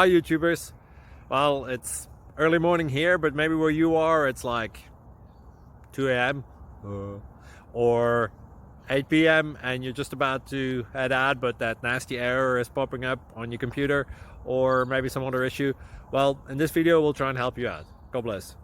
Hi YouTubers. Well, it's early morning here, but maybe where you are it's like 2 a.m. or 8 p.m. and you're just about to head out, but that nasty error is popping up on your computer, or maybe some other issue. Well, in this video we'll try and help you out. God bless.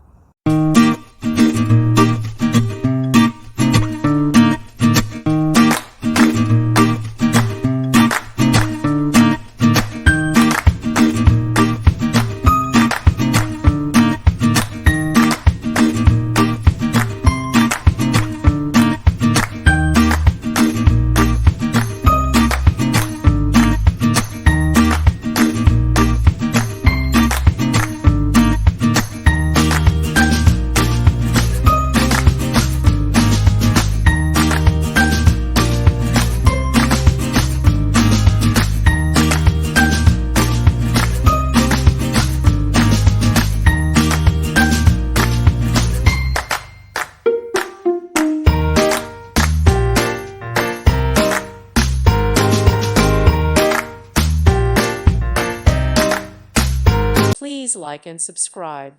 Please like and subscribe.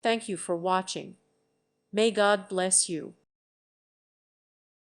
Thank you for watching. May God bless you.